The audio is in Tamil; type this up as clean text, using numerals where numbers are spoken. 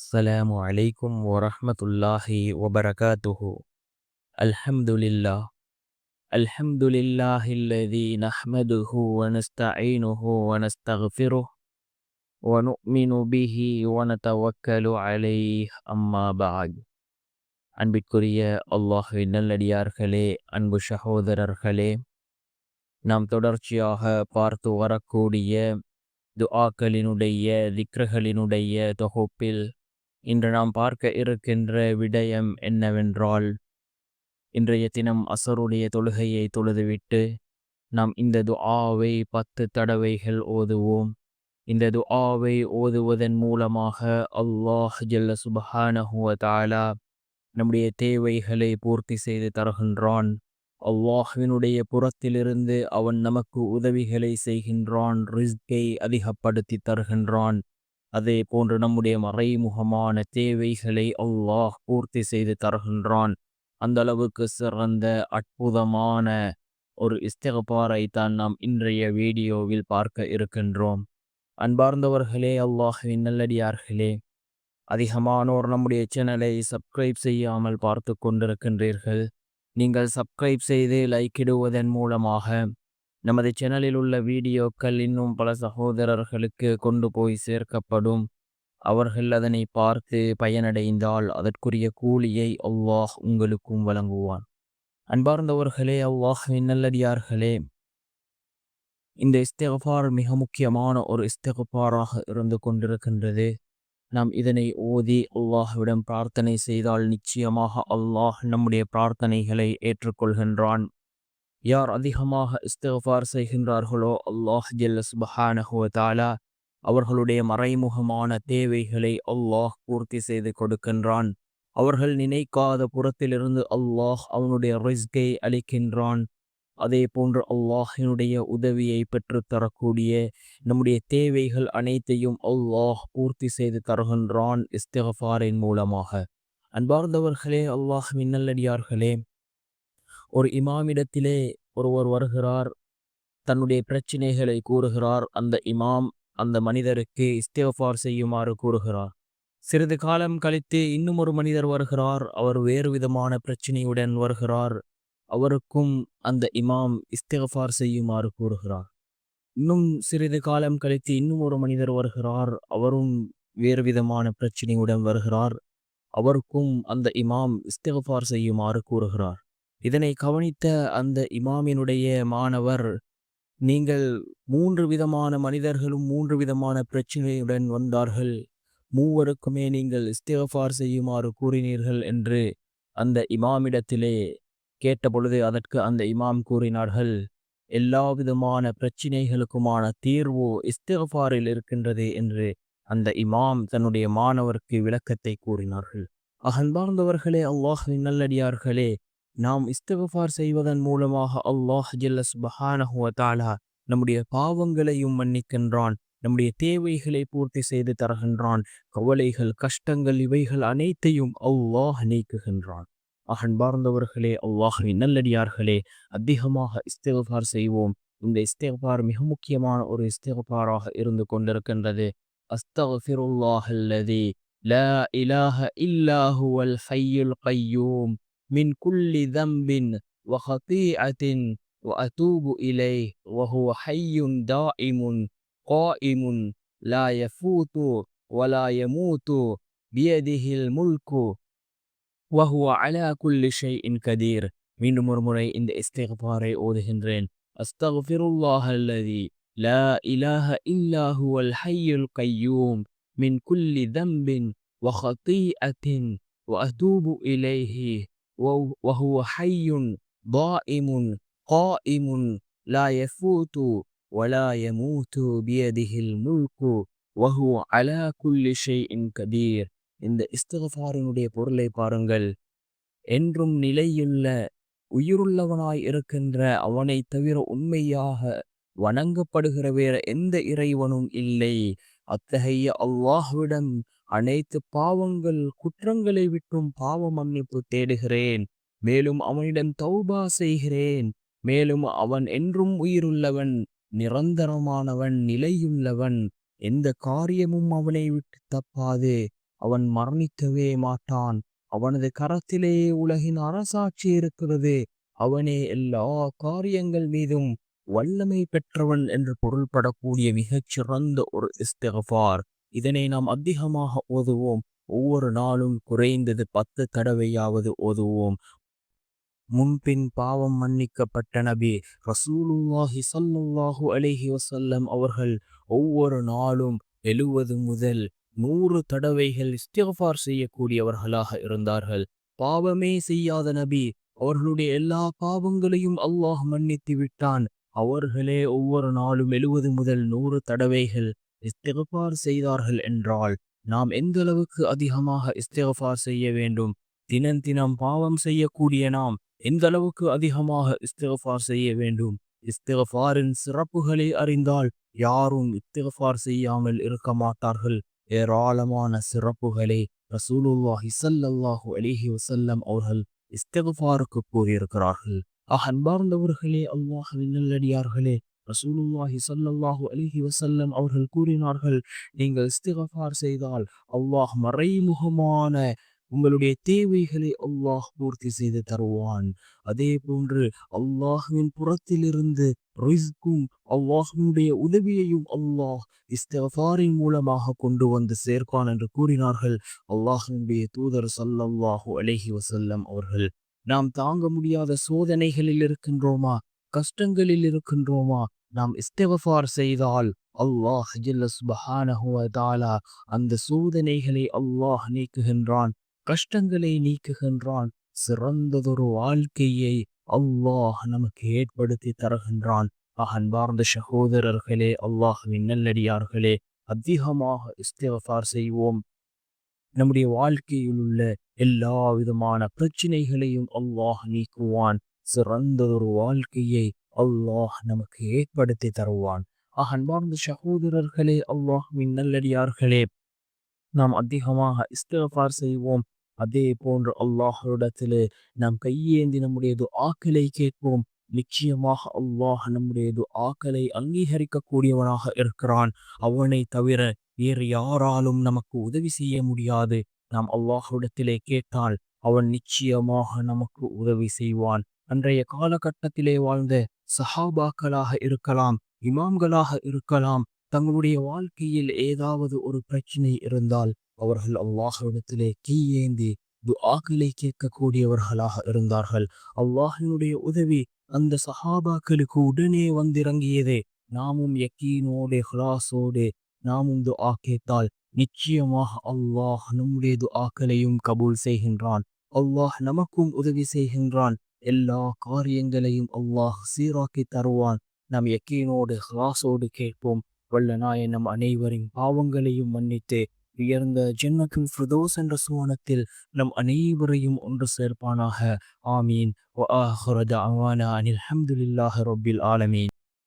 السلام عليكم ورحمة الله وبركاته. الحمد لله. الحمد لله الذي نحمده ونستعينه ونستغفره ونؤمن به ونتوكل عليه أما بعد. அன்பிற்குரிய அல்லாஹ்வின் நல்லடியார்களே, அன்பு சகோதரர்களே, நாம் தொடர்ச்சியாக பார்த்து வரக்கூடிய துஆக்களினுடைய திக்ருகளினுடைய தொகுப்பில் இன்று நாம் பார்க்க இருக்கின்ற விடயம் என்னவென்றால், இன்றைய தினம் அசருடைய தொழுகையை தொழுதுவிட்டு நாம் இந்த துஆவை 10 தடவைகள் ஓதுவோம். இந்த துஆவை ஓதுவதன் மூலமாக அல்லாஹ் ஜல்ல சுப்ஹானஹு வ தஆலா நம்முடைய தேவைகளை பூர்த்தி செய்து தருகின்றான். அல்லாஹ்வினுடைய புறத்திலிருந்து அவன் நமக்கு உதவிகளை செய்கின்றான், ரிஸ்கை அதிகப்படுத்தி தருகின்றான். அதே போன்று நம்முடைய மறைமுகமான தேவைகளை அல்லாஹ் பூர்த்தி செய்து தருகின்றான். அந்த அளவுக்கு சிறந்த அற்புதமான ஒரு இஸ்திக்பாரை தான் நாம் இன்றைய வீடியோவில் பார்க்க இருக்கின்றோம். அன்பார்ந்தவர்களே, அல்லாஹ்வின் நல்லடியார்களே, அதிகமானோர் நம்முடைய சேனலை சப்ஸ்கிரைப் செய்யாமல் பார்த்து கொண்டிருக்கின்றீர்கள். நீங்கள் சப்ஸ்கிரைப் செய்து லைக் இடுவதன் மூலமாக நமது சேனலில் உள்ள வீடியோக்கள் இன்னும் பல சகோதரர்களுக்கு கொண்டு போய் சேர்க்கப்படும். அவர்கள் அதனை பார்த்து பயனடைந்தால் அதற்குரிய கூலியை அல்லாஹ் உங்களுக்கும் வழங்குவான். அன்பார்ந்தவர்களே, அல்லாஹ்வின் நல்லடியார்களே, இந்த இஸ்திக்பார் மிக முக்கியமான ஒரு இஸ்திக்பாராக இருந்து கொண்டிருக்கின்றது. நாம் இதனை ஓதி அல்லாஹ்விடம் பிரார்த்தனை செய்தால் நிச்சயமாக அல்லாஹ் நம்முடைய பிரார்த்தனைகளை ஏற்றுக்கொள்கின்றான். யார் அதிகமாக இஸ்திக்பார் செய்கின்றார்களோ அல்லாஹ் ஜல்ல சுப்ஹானஹு வ தஆலா அவர்களுடைய மறைமுகமான தேவைகளை அல்லாஹ் பூர்த்தி செய்து கொடுக்கின்றான். அவர்கள் நினைக்காத புறத்திலிருந்து அல்லாஹ் அவனுடைய ரிஸ்கை அளிக்கின்றான். அதே போன்று அல்லாஹினுடைய உதவியை பெற்றுத்தரக்கூடிய நம்முடைய தேவைகள் அனைத்தையும் அல்லாஹ் பூர்த்தி செய்து தருகின்றான் இஸ்திக்பாரின் மூலமாக. அன்பார்ந்தவர்களே, அல்லாஹ்வின் நல்லடியார்களே, ஒரு இமாமிடத்திலே ஒருவர் வருகிறார், தன்னுடைய பிரச்சினைகளை கூறுகிறார். அந்த இமாம் அந்த மனிதருக்கு இஸ்திக்பார் செய்யுமாறு கூறுகிறார். சிறிது காலம் கழித்து இன்னும் ஒரு மனிதர் வருகிறார். அவர் வேறு விதமான பிரச்சனையுடன் வருகிறார். அவருக்கும் அந்த இமாம் இஸ்திக்பார் செய்யுமாறு கூறுகிறார். இன்னும் சிறிது காலம் கழித்து இன்னும் ஒரு மனிதர் வருகிறார். அவரும் வேறு விதமான பிரச்சனையுடன் வருகிறார். அவருக்கும் அந்த இமாம் இஸ்திக்பார் செய்யுமாறு கூறுகிறார். இதனை கவனித்த அந்த இமாமினுடைய மாணவர், நீங்கள் 3 விதமான மனிதர்களும் 3 விதமான பிரச்சனையுடன் வந்தார்கள், மூவருக்குமே நீங்கள் இஸ்திக்பார் செய்யுமாறு கூறினீர்கள் என்று அந்த இமாமிடத்திலே கேட்டபொழுது அதற்கு அந்த இமாம் கூறினார்கள், எல்லா விதமான பிரச்சினைகளுக்குமான தீர்வு இஸ்திக்பாரில் இருக்கின்றது என்று அந்த இமாம் தன்னுடைய மாணவருக்கு விளக்கத்தை கூறினார்கள். அன்பார்ந்தவர்களே, அல்லாஹ்வின் நல்லடியார்களே, நாம் இஸ்திக்பார் செய்வதன் மூலமாக அல்லாஹ் ஜல்ல சுப்ஹானஹு வ தஆலா நம்முடைய பாவங்களையும் மன்னிக்கின்றான், நம்முடைய தேவைகளை பூர்த்தி செய்து தருகின்றான், கவலைகள் கஷ்டங்கள் இவைகள் அனைத்தையும் அல்லாஹ் நீக்குகின்றான். அன்பார்ந்தவர்களே, அல்லாஹ்வின் நல்லடியார்களே, அதிகமாக இஸ்திக்பார் செய்வோம். இந்த இஸ்திக்பார் மிக முக்கியமான ஒரு இஸ்திக்பாராக இருந்து கொண்டிருக்கின்றது. அஸ்தக்ஃபிருல்லாஹல்லதி லா இலாஹ இல்லா ஹுவல் ஹய்யுல் கய்யூம் மின் குல்லி தம்பின் வ ஹதீஅத்தின் வ அதூபு இலைஹி வ ஹுவ ஹய்யுன் தாயிமுன் காயிமுன் லா யஃபூது வ லா யமூது பியதிஹில் முல்கு வ ஹுவ அலா குல்லி ஷைஇன் கதீர். மீண்டும் ஒரு முறை இந்த இஸ்திக்பாரை ஓதுகின்றேன். அஸ்தக்ஃபிருல்லாஹல்லதி லா இலாஹ இல்லா ஹுவல் ஹய்யுல் கய்யூம் மின் குல்லி தம்பின் வ ஹதீஅத்தின் வ அதூபு இலைஹி வ ஹுவ ஹய்யுன் தாயிமுன் காயிமுன் லா யஃபூது வ லா யமூது பியதிஹில் முல்கு வ ஹுவ அலா குல்லி ஷைஇன் கதீர். இந்த இஸ்திக்பாரினுடைய பொருளை பாருங்கள். என்றும் நிலையுள்ள உயிருள்ளவனாய் இருக்கின்ற அவனை தவிர உண்மையாக வணங்கப்படுகிற வேற எந்த இறைவனும் இல்லை. அத்தகைய அல்லாஹ்விடம் அனைத்து பாவங்கள் குற்றங்களை விட்டும் பாவ மன்னிப்பு தேடுகிறேன். மேலும் அவனிடம் தௌபா செய்கிறேன். மேலும் அவன் என்றும் உயிருள்ளவன், நிரந்தரமானவன், நிலையுள்ளவன். எந்த காரியமும் அவனை விட்டு தப்பாது. அவன் மரணிக்கவே மாட்டான். அவனது கரத்திலே உலகின் அரசாட்சி இருக்கிறது. அவனே எல்லா காரியங்கள் மீதும் வல்லமை பெற்றவன் என்று பொருள்படக்கூடிய மிகச் சிறந்த ஒரு இஸ்திக்ஃபார். இதனை நாம் அதிகமாக ஓதுவோம். ஒவ்வொரு நாளும் குறைந்தது 10 தடவையாவது ஓதுவோம். முன்பின் பாவம் மன்னிக்கப்பட்ட நபி ரசூலுல்லாஹி ஸல்லல்லாஹு அலைஹி வஸல்லம் அவர்கள் ஒவ்வொரு நாளும் 70 முதல் 100 தடவைகள் இஸ்திக்ஃபார் செய்யக்கூடியவர்களாக இருந்தார்கள். பாவமே செய்யாத நபி, அவர்களுடைய எல்லா பாவங்களையும் அல்லாஹ் மன்னித்து விட்டான். அவர்களே ஒவ்வொரு நாளும் 70 முதல் 100 தடவைகள் இஸ்திக்ஃபார் செய்தார்கள் என்றால் நாம் எந்த அளவுக்கு அதிகமாக இஸ்திக்ஃபார் செய்ய வேண்டும்? தினம் தினம் பாவம் செய்யக்கூடிய நாம் எந்த அளவுக்கு அதிகமாக இஸ்திக்ஃபார் செய்ய வேண்டும்? இஸ்திக்ஃபாரின் சிறப்புகளை அறிந்தால் யாரும் இஸ்திக்ஃபார் செய்யாமல் இருக்க மாட்டார்கள். ஏராளமான சிறப்புகளை ரசூலுல்லாஹி ஸல்லல்லாஹு அலைஹி வஸல்லம் அவர்கள் இஸ்திக்ஃபாருக்கு கூறியிருக்கிறார்கள். அன்பார்ந்தவர்களே, அல்லாஹ்வின் நல்லடியார்களே, ரசூலுல்லாஹி ஸல்லல்லாஹு அலைஹி வஸல்லம் அவர்கள் கூறினார்கள், நீங்கள் இஸ்திக்ஃபார் செய்தால் அல்லாஹ் மறைமுகமான உங்களுடைய தேவைகளை அல்லாஹ் பூர்த்தி செய்து தருவான். அதே போன்று அல்லாஹ்வின் புறத்திலிருந்து ரிஸ்கும் அல்லாஹ்வினுடைய உதவியையும் அல்லாஹ் இஸ்திக்ஃபாரின் மூலமாக கொண்டு வந்து சேர்ப்பான் என்று கூறினார்கள் அல்லாஹ்வினுடைய தூதர் ஸல்லல்லாஹு அலைஹி வஸல்லம் அவர்கள். நாம் தாங்க முடியாத சோதனைகளில் இருக்கின்றோமா? கஷ்டங்களில் இருக்கின்றோமா? நாம் இஸ்திக்ஃபார் செய்தால் அல்லாஹ் ஜல்ல சுப்ஹானஹு வ தஆலா அந்த சோதனைகளை அல்லாஹ் நீக்குகின்றான். கஷ்டங்களை நீக்குகின்றான். சிறந்ததொரு வாழ்க்கையை அல்லாஹ் நமக்கு ஏற்படுத்தி தருகின்றான். அன்பார்ந்த சகோதரர்களே, அல்லாஹ்வின் நல்லடியார்களே, அதிகமாக இஸ்திக்ஃபார் செய்வோம். நம்முடைய வாழ்க்கையில் உள்ள எல்லா விதமான பிரச்சனைகளையும் அல்லாஹ் நீக்குவான். சிறந்ததொரு வாழ்க்கையை அல்லாஹ் நமக்கு ஏற்படுத்தி தருவான். அன்பார்ந்த சகோதரர்களே, அல்லாஹ்வின் நல்லடியார்களே, நாம் அதிகமாக இஸ்திக்ஃபார் செய்வோம். அதே போன்று அல்லாஹ்விடத்திலே நாம் கையேந்தி நம்முடைய துஆக்களை கேட்போம். நிச்சயமாக அல்லாஹ் நம்முடைய துஆக்களை அங்கீகரிக்கக்கூடியவனாக இருக்கிறான். அவனை தவிர வேறு யாராலும் நமக்கு உதவி செய்ய முடியாது. நாம் அல்லாஹ்விடத்திலே கேட்டால் அவன் நிச்சயமாக நமக்கு உதவி செய்வான். அன்றைய காலகட்டத்திலே வாழ்ந்த சஹாபாக்களாக இருக்கலாம், இமாம்களாக இருக்கலாம், தங்களுடைய வாழ்க்கையில் ஏதாவது ஒரு பிரச்சனை இருந்தால் அவர்கள் அல்லாஹ்விடத்திலே கையேந்தி துஆக்களை கேட்கக்கூடியவர்களாக இருந்தார்கள். அல்லாஹ்வினுடைய உதவி அந்த சஹாபாக்களுக்கு உடனே வந்திறங்கியதே. நாமும் யக்கீனோடு இஹ்லாஸோடு நாமும் துஆ கேட்டால் நிச்சயமாக அல்லாஹ் நம்முடைய துஆக்களையும் கபூல் செய்கின்றான். அல்லாஹ் நமக்கும் உதவி செய்கின்றான். எல்லா காரியங்களையும் அல்லாஹ் சீராக்கி தருவான். நாம் யக்கீனோடு இஹ்லாஸோடு கேட்போம். வல்ல நாயன் நம் அனைவரின் பாவங்களையும் மன்னித்து உயர்ந்த ஜன்னத்துல் ஃபிர்தௌஸ் என்ற சுவனத்தில் நம் அனைவரையும் ஒன்று சேர்ப்பானாக. ஆமீன். வ ஆஹிரு தஅவானா அனில் ஹம்துலில்லாஹி ரப்பில் ஆலமீன்.